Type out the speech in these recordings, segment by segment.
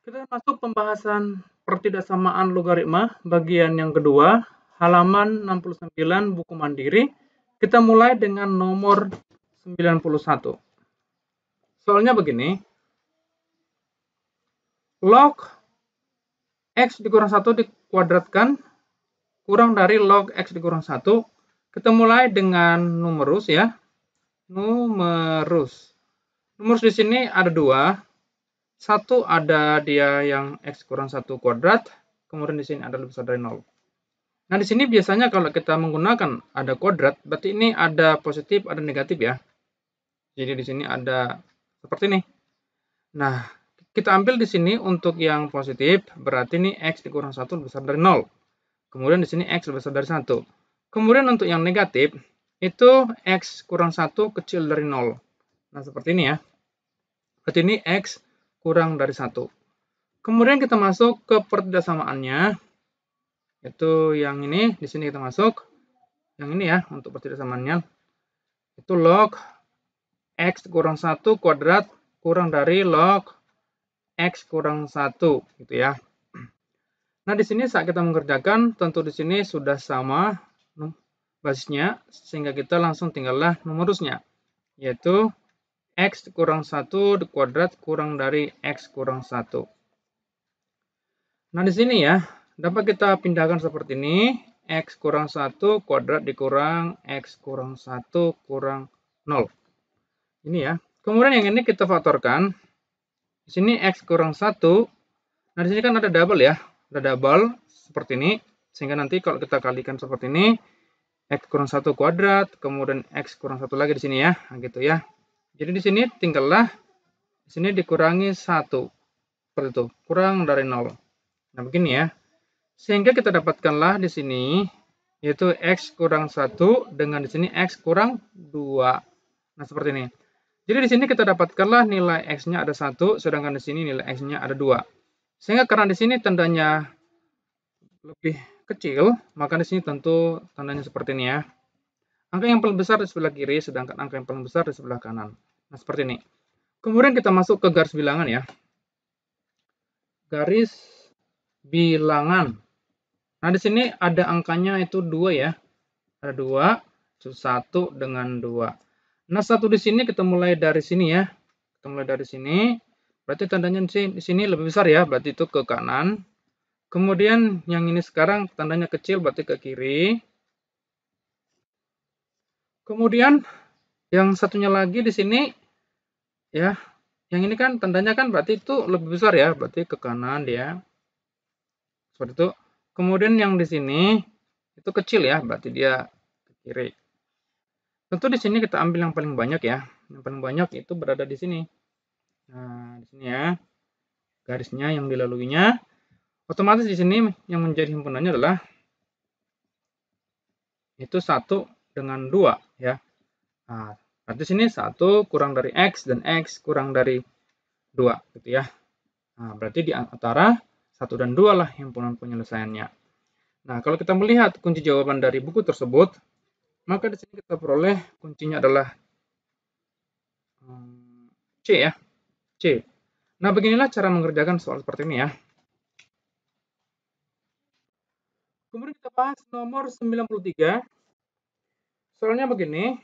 Kita masuk pembahasan pertidaksamaan logaritma bagian yang kedua, halaman 69 buku mandiri. Kita mulai dengan nomor 91. Soalnya begini, log x dikurang 1 dikuadratkan kurang dari log x dikurang 1. Kita mulai dengan numerus ya. Numerus di sini ada dua. Satu ada dia yang x kurang 1 kuadrat, kemudian di sini ada lebih besar dari 0. Nah, di sini biasanya kalau kita menggunakan ada kuadrat, berarti ini ada positif, ada negatif ya. Jadi di sini ada seperti ini. Nah, kita ambil di sini untuk yang positif, berarti ini x dikurang 1 lebih besar dari 0. Kemudian di sini x lebih besar dari 1. Kemudian untuk yang negatif, itu x kurang 1 kecil dari 0. Nah, seperti ini ya. Berarti ini x kurang dari 1. Kemudian kita masuk ke pertidaksamaannya. Itu yang ini, di sini kita masuk. Yang ini ya, untuk pertidaksamaannya. Itu log x kurang 1 kuadrat kurang dari log x kurang 1. Gitu ya. Nah, di sini saat kita mengerjakan, tentu di sini sudah sama basisnya, sehingga kita langsung tinggallah numerusnya. Yaitu x kurang 1 kuadrat kurang dari x kurang 1. Nah, di sini ya, dapat kita pindahkan seperti ini. X kurang 1 kuadrat dikurang x kurang 1 kurang 0. Ini ya. Kemudian yang ini kita faktorkan. Di sini x kurang 1. Nah, di sini kan ada double ya. Ada double seperti ini. Sehingga nanti kalau kita kalikan seperti ini, x kurang 1 kuadrat, kemudian x kurang 1 lagi di sini ya. Nah, gitu ya. Jadi di sini tinggallah di sini dikurangi 1. Seperti itu, kurang dari 0. Nah, begini ya. Sehingga kita dapatkanlah di sini yaitu x kurang 1 dengan di sini x kurang 2. Nah, seperti ini. Jadi di sini kita dapatkanlah nilai x-nya ada 1, sedangkan di sini nilai x-nya ada 2. Sehingga karena di sini tandanya lebih kecil, maka di sini tentu tandanya seperti ini ya. Angka yang paling besar di sebelah kiri, sedangkan angka yang paling besar di sebelah kanan. Nah, seperti ini. Kemudian kita masuk ke garis bilangan ya. Garis bilangan. Nah, di sini ada angkanya itu 2 ya. Ada 2, 1 dengan 2. Nah, 1 di sini kita mulai dari sini ya. Kita mulai dari sini. Berarti tandanya di sini lebih besar ya, berarti itu ke kanan. Kemudian yang ini sekarang tandanya kecil, berarti ke kiri. Kemudian yang satunya lagi di sini ya. Yang ini kan tandanya kan berarti itu lebih besar ya, berarti ke kanan dia. Seperti itu. Kemudian yang di sini itu kecil ya, berarti dia ke kiri. Tentu di sini kita ambil yang paling banyak ya. Yang paling banyak itu berada di sini. Nah, di sini ya. Garisnya yang dilaluinya. Otomatis di sini yang menjadi himpunannya adalah itu 1 dengan 2 ya. Nah, berarti sini 1 kurang dari x dan x kurang dari 2 gitu ya. Nah, berarti di antara 1 dan 2 lah himpunan penyelesaiannya. Nah, kalau kita melihat kunci jawaban dari buku tersebut, maka di sini kita peroleh kuncinya adalah C ya. C. Nah, beginilah cara mengerjakan soal seperti ini ya. Kemudian kita bahas nomor 93. Soalnya begini.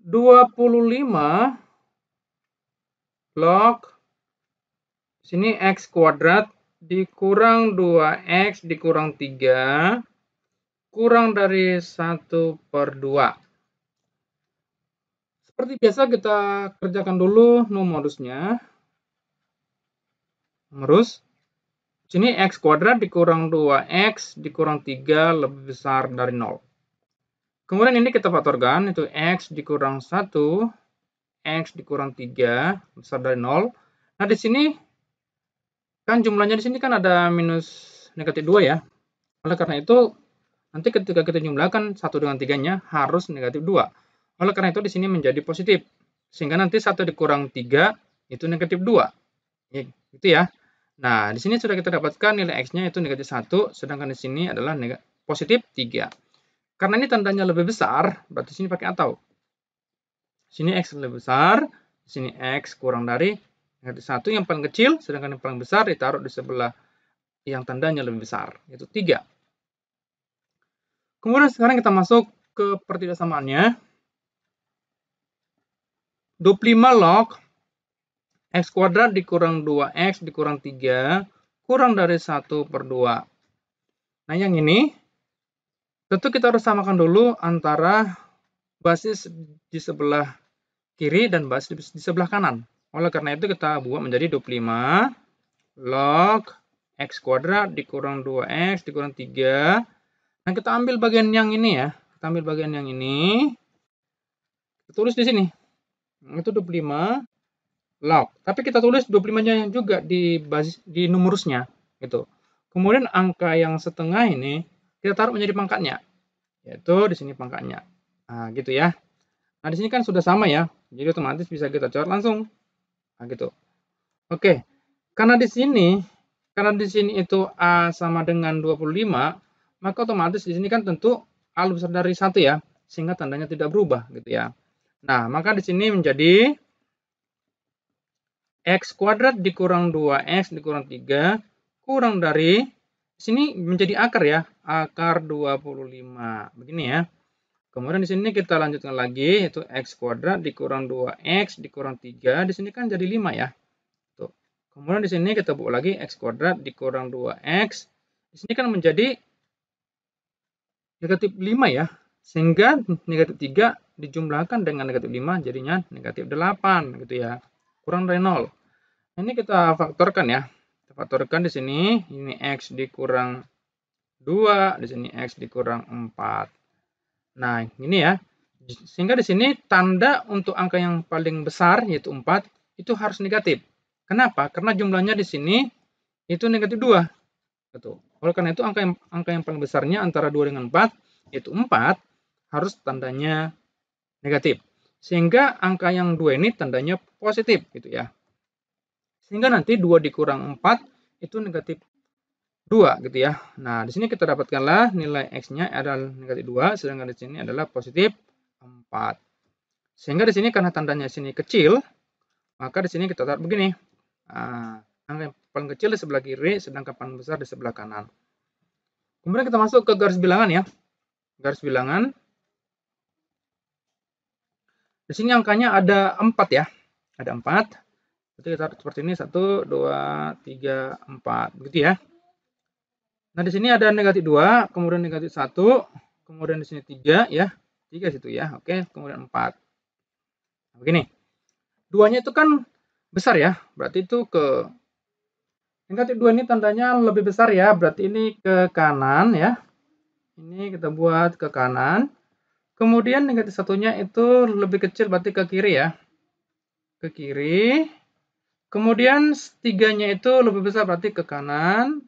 25 log sini x kuadrat dikurang 2x dikurang 3 kurang dari 1/2. Seperti biasa kita kerjakan dulu numerusnya. Numerus sini x kuadrat dikurang 2x dikurang 3 lebih besar dari 0. Kemudian ini kita faktorkan, itu x dikurang 1, x dikurang 3 besar dari 0. Nah, di sini kan jumlahnya di sini kan ada minus negatif 2 ya. Oleh karena itu, nanti ketika kita jumlahkan 1 dengan 3-nya harus negatif 2. Oleh karena itu di sini menjadi positif. Sehingga nanti 1 dikurang 3 itu negatif 2. Ya, gitu ya. Nah, di sini sudah kita dapatkan nilai x-nya itu negatif 1, sedangkan di sini adalah positif 3. Karena ini tandanya lebih besar, berarti sini pakai atau. Sini x lebih besar, sini x kurang dari Negatif 1 yang paling kecil, sedangkan yang paling besar ditaruh di sebelah yang tandanya lebih besar, yaitu 3. Kemudian sekarang kita masuk ke pertidaksamaannya. 25 log X kuadrat dikurang 2X dikurang 3 kurang dari 1/2. Nah, yang ini tentu kita harus samakan dulu antara basis di sebelah kiri dan basis di sebelah kanan. Oleh karena itu kita buat menjadi 25 log X kuadrat dikurang 2X dikurang 3. Nah, kita ambil bagian yang ini ya. Kita ambil bagian yang ini. Kita tulis di sini. Itu 25 log. Tapi kita tulis 25-nya juga di basis di numerusnya gitu. Kemudian angka yang setengah ini kita taruh menjadi pangkatnya. Yaitu di sini pangkatnya. Nah, gitu ya. Nah, di sini kan sudah sama ya. Jadi otomatis bisa kita coret langsung. Nah, gitu. Oke. Karena di sini itu A sama dengan 25, maka otomatis di sini kan tentu A lebih besar dari 1 ya, sehingga tandanya tidak berubah gitu ya. Nah, maka di sini menjadi X kuadrat dikurang 2X dikurang 3 kurang dari, sini menjadi akar ya, akar 25. Begini ya. Kemudian di sini kita lanjutkan lagi, yaitu X kuadrat dikurang 2X dikurang 3, di sini kan jadi 5 ya. Tuh. Kemudian di sini kita buat lagi X kuadrat dikurang 2X, di sini kan menjadi negatif 5 ya, sehingga negatif 3 dijumlahkan dengan negatif 5 jadinya negatif 8 gitu ya, kurang dari 0. Ini kita faktorkan ya. Kita faktorkan di sini, ini X dikurang 2, di sini X dikurang 4. Nah, ini ya. Sehingga di sini tanda untuk angka yang paling besar, yaitu 4, itu harus negatif. Kenapa? Karena jumlahnya di sini itu negatif 2. Gitu. Oleh karena itu, angka yang paling besarnya antara 2 dengan 4, yaitu 4, harus tandanya negatif. Sehingga angka yang 2 ini tandanya positif. Gitu ya. Sehingga nanti 2 dikurang 4 itu negatif 2 gitu ya. Nah, di sini kita dapatkanlah nilai X-nya adalah negatif 2, sedangkan di sini adalah positif 4. Sehingga di sini karena tandanya sini kecil, maka di sini kita taruh begini. Nah, angka yang paling kecil di sebelah kiri, sedangkan paling besar di sebelah kanan. Kemudian kita masuk ke garis bilangan ya. Garis bilangan. Di sini angkanya ada 4 ya. Ada 4. Jadi kita seperti ini 1, 2, 3, 4 begitu ya. Nah, di sini ada negatif 2, kemudian negatif 1, kemudian di sini 3 ya. 3 situ ya. Oke, kemudian 4. Nah, begini. 2-nya itu kan besar ya. Berarti itu ke negatif 2 ini tandanya lebih besar ya. Berarti ini ke kanan ya. Ini kita buat ke kanan. Kemudian negatif 1-nya itu lebih kecil berarti ke kiri ya. Ke kiri. Kemudian 3-nya itu lebih besar berarti ke kanan.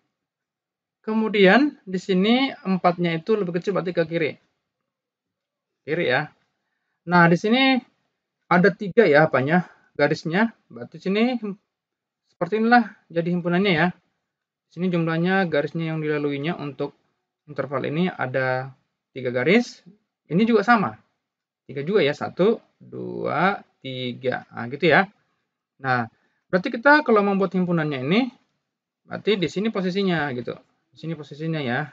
Kemudian di sini 4-nya itu lebih kecil berarti ke kiri. Kiri ya. Nah, di sini ada 3 ya apanya? Garisnya. Berarti sini seperti inilah jadi himpunannya ya. Di sini jumlahnya garisnya yang dilaluinya untuk interval ini ada 3 garis. Ini juga sama. 3 juga ya. 1, 2, 3. Nah, gitu ya. Nah, berarti kita kalau membuat himpunannya ini, berarti di sini posisinya gitu. Di sini posisinya ya.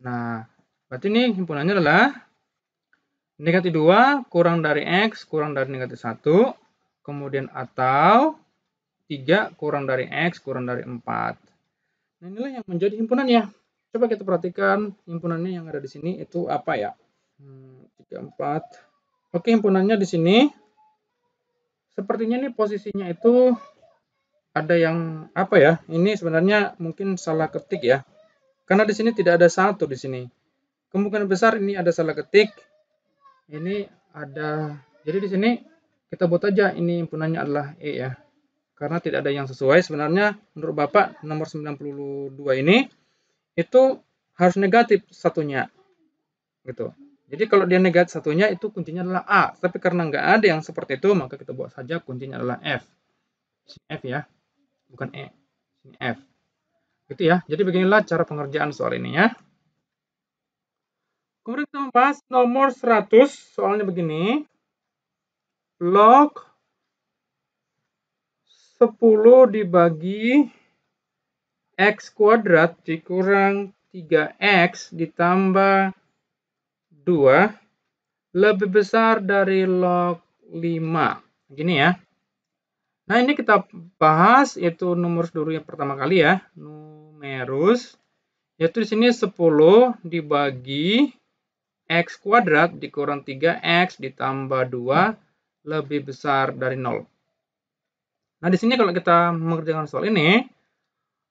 Nah, berarti ini himpunannya adalah negatif 2 kurang dari X kurang dari negatif 1. Kemudian atau 3 kurang dari X kurang dari 4. Nah, inilah yang menjadi himpunannya. Coba kita perhatikan himpunannya yang ada di sini itu apa ya. 3, 4. Oke, himpunannya di sini. Sepertinya ini posisinya itu ada yang apa ya? Ini sebenarnya mungkin salah ketik ya. Karena di sini tidak ada 1 di sini. Kemungkinan besar ini ada salah ketik. Ini ada. Jadi di sini kita buat aja ini himpunannya adalah E ya. Karena tidak ada yang sesuai. Sebenarnya menurut Bapak nomor 92 ini itu harus negatif satunya. Gitu. Jadi kalau dia negatif satunya itu kuncinya adalah A. Tapi karena nggak ada yang seperti itu, maka kita buat saja kuncinya adalah F. F ya, bukan E. Ini F. Gitu ya. Jadi beginilah cara pengerjaan soal ini ya. Kemudian kita membahas nomor 100. Soalnya begini. Log 10 dibagi X kuadrat dikurang 3X ditambah 2 lebih besar dari log 5. Gini ya. Nah, ini kita bahas yaitu numerus dulu yang pertama kali ya. Numerus yaitu di sini 10 dibagi X kuadrat dikurang 3X ditambah 2 lebih besar dari 0. Nah, di sini kalau kita mengerjakan soal ini,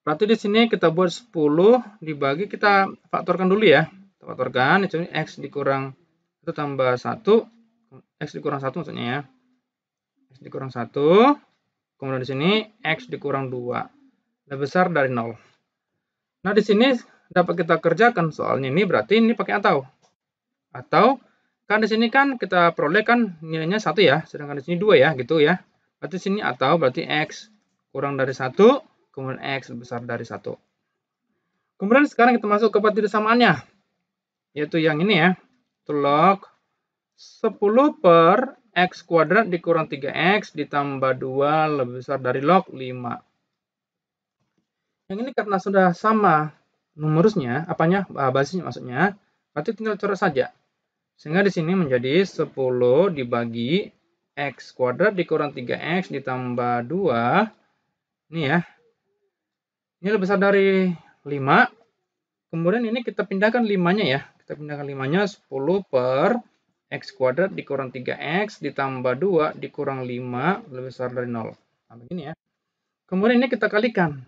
berarti di sini kita buat 10 dibagi, kita faktorkan dulu ya. Kita faktorkan, itu X dikurang itu tambah 1, X dikurang 1 maksudnya ya. X dikurang 1, kemudian di sini X dikurang 2, lebih besar dari 0. Nah, di sini dapat kita kerjakan soalnya ini berarti ini pakai atau. Atau kan di sini kan kita peroleh kan nilainya 1 ya, sedangkan di sini 2 ya, gitu ya. Berarti sini atau berarti X kurang dari 1, kemudian X lebih besar dari 1. Kemudian sekarang kita masuk ke persamaannya, yaitu yang ini ya, itu log 10 per X kuadrat dikurang 3X ditambah 2 lebih besar dari log 5. Yang ini karena sudah sama numerusnya, basisnya maksudnya, berarti tinggal coret saja. Sehingga di sini menjadi 10 dibagi X kuadrat dikurang 3X ditambah 2. Ini ya. Ini lebih besar dari 5. Kemudian ini kita pindahkan 5-nya ya. Kita pindahkan 5-nya 10 per X kuadrat dikurang 3X ditambah 2 dikurang 5 lebih besar dari 0. Nah, begini ya. Kemudian ini kita kalikan.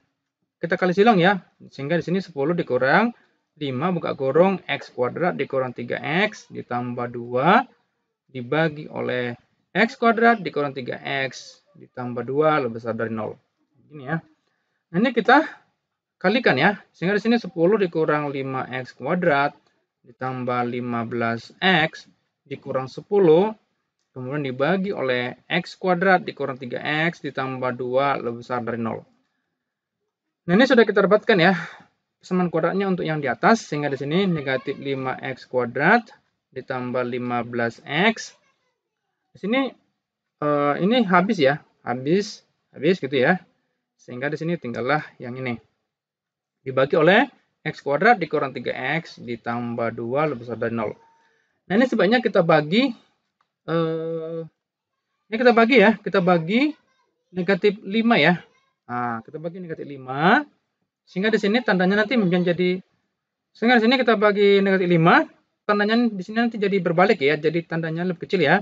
Kita kali silang ya. Sehingga di sini 10 dikurang 5 buka kurung X kuadrat dikurang 3X ditambah 2 dibagi oleh X kuadrat dikurang 3X ditambah 2 lebih besar dari 0. Ini ya. Nah, ini kita kalikan ya. Sehingga di sini 10 dikurang 5X kuadrat ditambah 15X dikurang 10 kemudian dibagi oleh X kuadrat dikurang 3X ditambah 2 lebih besar dari 0. Nah, ini sudah kita dapatkan ya persamaan kuadratnya untuk yang di atas, sehingga di sini negatif 5X kuadrat ditambah 15X. Di sini ini habis ya, habis gitu ya. Sehingga di sini tinggallah yang ini. Dibagi oleh X kuadrat dikurang 3X ditambah 2 lebih besar dari 0. Nah, ini sebaiknya kita bagi ini kita bagi ya, kita bagi negatif 5 ya. Nah, kita bagi negatif 5 sehingga di sini tandanya nanti menjadi, sehingga di sini kita bagi negatif 5, tandanya di sini nanti jadi berbalik ya, jadi tandanya lebih kecil ya.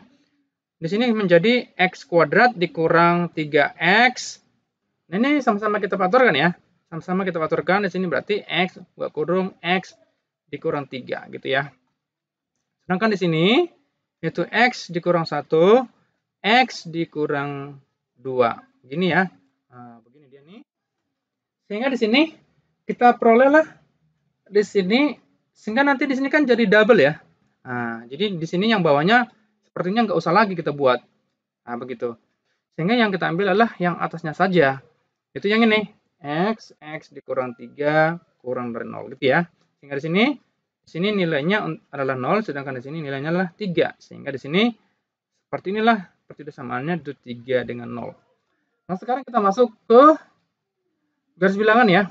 Di sini menjadi X kuadrat dikurang 3X. Nah, ini sama-sama kita faktorkan ya. Sama-sama kita faktorkan, di sini berarti X buka kurung X dikurang 3 gitu ya. Sedangkan di sini yaitu X dikurang 1, X dikurang 2. Begini ya. Nah, begini dia nih. Sehingga di sini kita perolehlah di sini, sehingga nanti di sini kan jadi double ya. Nah, jadi di sini yang bawahnya sepertinya nggak usah lagi kita buat. Nah, begitu. Sehingga yang kita ambil adalah yang atasnya saja. Itu yang ini. X dikurang 3 kurang dari 0 gitu ya. Sehingga di sini nilainya adalah 0, sedangkan di sini nilainya adalah 3. Sehingga di sini seperti inilah persamaannya itu 3 dengan 0. Nah, sekarang kita masuk ke garis bilangan ya.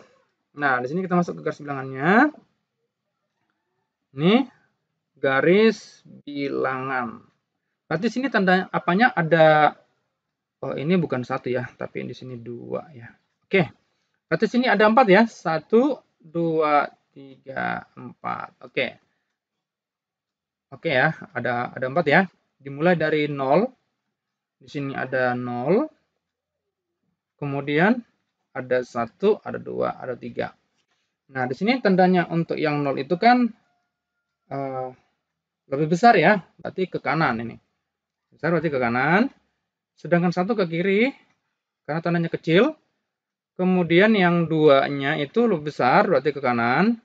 Nah, di sini kita masuk ke garis bilangannya. Ini garis bilangan. Berarti sini tanda apanya ada, oh ini bukan 1 ya, tapi di sini 2 ya. Oke. Berarti sini ada 4 ya. 1 2 3 4. Oke. Oke ya, ada 4 ya. Dimulai dari 0. Di sini ada 0. Kemudian ada 1, ada 2, ada 3. Nah, di sini tandanya untuk yang 0 itu kan lebih besar ya, berarti ke kanan ini. Besar berarti ke kanan. Sedangkan 1 ke kiri, karena tandanya kecil. Kemudian yang 2-nya itu lebih besar, berarti ke kanan.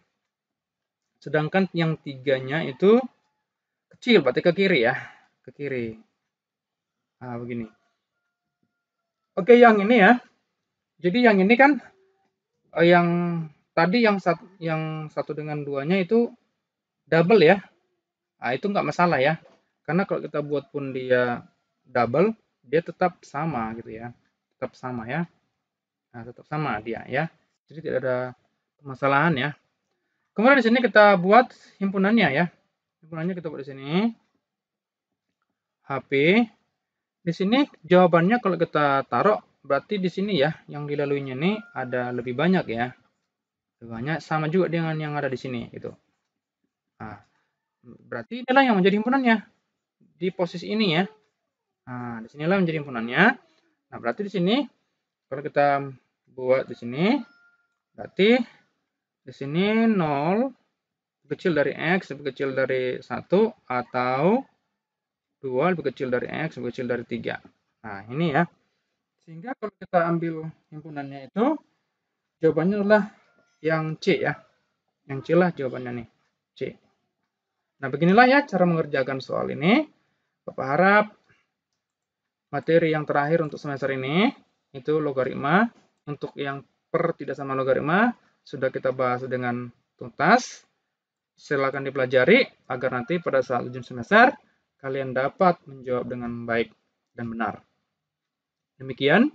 Sedangkan yang 3-nya itu kecil, berarti ke kiri ya. Ke kiri. Nah, begini. Oke, yang ini ya. Jadi yang ini kan yang tadi yang 1 dengan 2-nya itu double ya. Nah, itu nggak masalah ya. Karena kalau kita buat pun dia double, dia tetap sama gitu ya. tetap sama ya. Nah, tetap sama dia ya. Jadi tidak ada permasalahan ya. Kemudian di sini kita buat himpunannya ya. Himpunannya kita buat di sini. HP. Di sini jawabannya kalau kita taruh berarti di sini ya yang dilaluinya ini ada lebih banyak ya. Lebih banyak sama juga dengan yang ada di sini gitu. Nah, berarti inilah yang menjadi himpunannya di posisi ini ya. Nah, di sinilah menjadi himpunannya. Nah, berarti di sini kalau kita buat di sini berarti di sini 0 lebih kecil dari X lebih kecil dari 1 atau 2 lebih kecil dari X lebih kecil dari 3. Nah, ini ya. Sehingga kalau kita ambil himpunannya itu jawabannya adalah yang C ya. Yang C lah jawabannya nih. C. Nah, beginilah ya cara mengerjakan soal ini. Bapak harap materi yang terakhir untuk semester ini itu logaritma. Untuk yang per tidak sama logaritma sudah kita bahas dengan tuntas. Silakan dipelajari agar nanti pada saat ujian semester kalian dapat menjawab dengan baik dan benar. Demikian